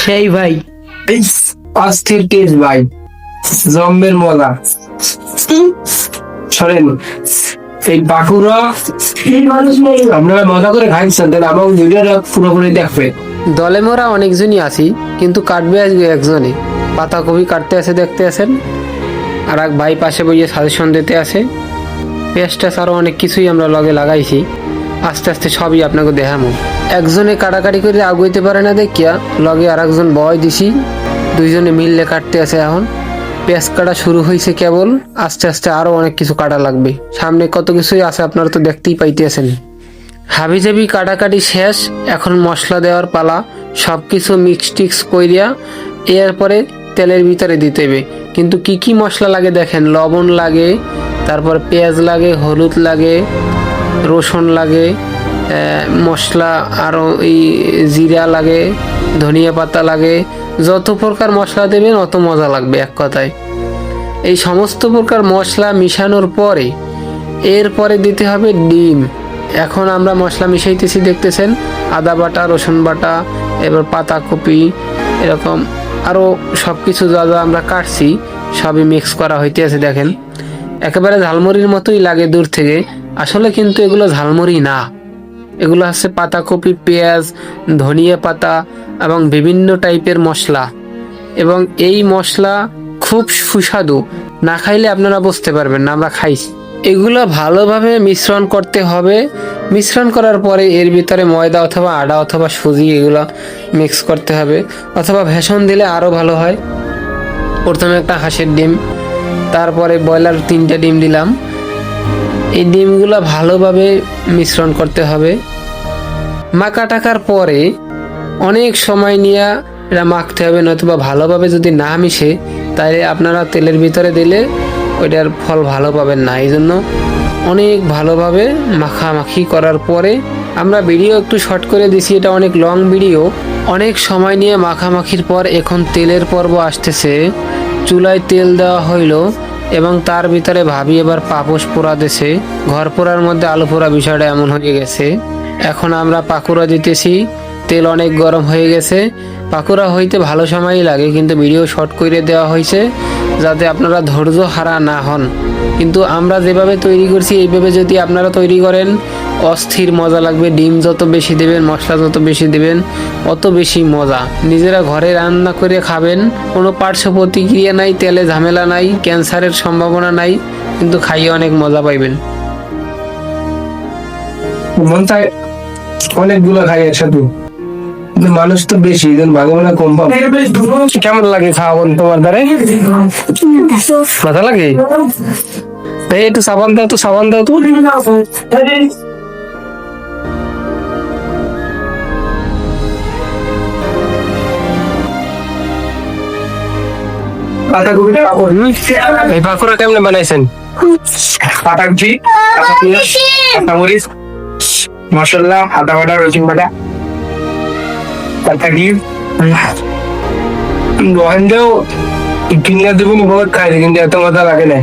সেই ভাই এই অস্থির টেস্ট ভাই, জম্মের মজা। শোনেন, এই পাকুড়া আপনারা মজা করে খাইছেন, তাহলে আমার ভিডিওটা পুরোপুরি দেখবে। দলে মোরা অনেকজনই আছি, কিন্তু কাটবে আজকে একজনই। পাতাকপি কাটতে আসে দেখতে আসেন, আর এক ভাই পাশে বইয়ে সাজেশন দিতে আসে। পেঁয়াজ আরও অনেক কিছুই আমরা লগে লাগাইছি, আস্তে আস্তে সবই আপনাকে দেখামো। একজনে কাটাকাটি করে আগুইতে পারে না দেখিয়া লগে আর একজন বয় দিছি, দুইজনে মিললে কাটতে আসে। এখন পেঁয়াজ কাটা শুরু হয়েছে কেবল, আস্তে আস্তে আরও অনেক কিছু কাটা লাগবে। সামনে কত কিছুই আছে, আপনারা তো দেখতেই পাইতেছেন। হাবিজাবি কাটাকাটি শেষ, এখন মশলা দেওয়ার পালা। সব কিছু মিক্স টিক্স কইরিয়া এরপরে তেলের ভিতরে দিতে হবে। কিন্তু কি কি মশলা লাগে দেখেন, লবণ লাগে, তারপর পেঁয়াজ লাগে, হলুদ লাগে, রসুন লাগে, মশলা আরও এই জিরা লাগে, ধনিয়া পাতা লাগে। যত প্রকার মশলা দেবেন অত মজা লাগবে এক কথায়। এই সমস্ত প্রকার মশলা মিশানোর পরে এরপরে দিতে হবে ডিম। এখন আমরা মশলা মিশাইতেছি দেখতেছেন, আদা বাটা, রসুন বাটা, এবার পাতাকপি, এরকম আরও সব কিছু যা যা আমরা কাটছি সবই মিক্স করা হইতে আছে। দেখেন একেবারে ঝালমুড়ির মতোই লাগে দূর থেকে, আসলে কিন্তু এগুলো ঝালমুড়ি না। এগুলো হচ্ছে পাতাকপি, পেঁয়াজ, ধনিয়া পাতা এবং বিভিন্ন টাইপের মশলা। এবং এই মশলা খুব সুস্বাদু, না খাইলে আপনারা বুঝতে পারবেন না, আমরা খাইছি। এগুলো ভালোভাবে মিশ্রণ করতে হবে। মিশ্রণ করার পরে এর ভিতরে ময়দা অথবা আটা অথবা সুজি এগুলো মিক্স করতে হবে, অথবা ভেষণ দিলে আরও ভালো হয়। প্রথমে একটা হাঁসের ডিম, তারপরে ব্রয়লার 3টে ডিম দিলাম। এই ডিমগুলো ভালোভাবে মিশ্রণ করতে হবে। মাখা টাকার পরে অনেক সময় নিয়ে এটা মাখতে হবে, নতুবা ভালোভাবে যদি না মিশে তাহলে আপনারা তেলের ভিতরে দিলে ওইটার ফল ভালো পাবেন না। এই জন্য অনেক ভালোভাবে মাখামাখি করার পরে, আমরা ভিডিও একটু শর্ট করে দিছি, এটা অনেক লং ভিডিও। অনেক সময় নিয়ে মাখামাখির পর এখন তেলের পর্ব আসতেছে। চুলায় তেল দেওয়া হইল এবং তার ভিতরে ভাবি এবার পাপোশ পোড়া দিছে। ঘর পোড়ার মধ্যে আলু পোড়া বিষয়টা এমন হয়ে গেছে। এখন আমরা পাকুড়া দিতেছি, তেল অনেক গরম হয়ে গেছে। পাকুড়া হইতে ভালো সময়ই লাগে, কিন্তু ভিডিও শর্ট করে দেওয়া হয়েছে যাতে আপনারা ধৈর্য হারা না হন। কিন্তু আমরা যেভাবে তৈরি করছি এইভাবে যদি আপনারা তৈরি করেন অস্থির মজা লাগবে। ডিম যত বেশি দেবেন, মশলা যত বেশি দেবেন, অত বেশি মজা। নিজেরা ঘরে রান্না করে খাবেন, কোনো পার্শ্ব প্রতিক্রিয়া নাই, তেলে ঝামেলা নাই, ক্যান্সারের সম্ভাবনা নাই, কিন্তু খাইয়ে অনেক মজা পাইবেন। মন চায় অনেকগুলো খাই একসাথে, কিন্তু মানুষ তো বেশি, ভাগে মানে কম পাবো। কেমন লাগে খাওয়া তোমার দ্বারে? মজা লাগে? এই একটু সাবান দাও তো, সাবান দাও তো। পাতাকপিটা এই পাকুড়া কেমনে বানাইছেন? পাতাকপি, কাঁচামরিচ, মশলা, আদা বাটা, রসুন বাটা, পাতা ডিম রহেন দেও কিনা দেবো, বহুত খাই, কিন্তু এত মজা লাগে না।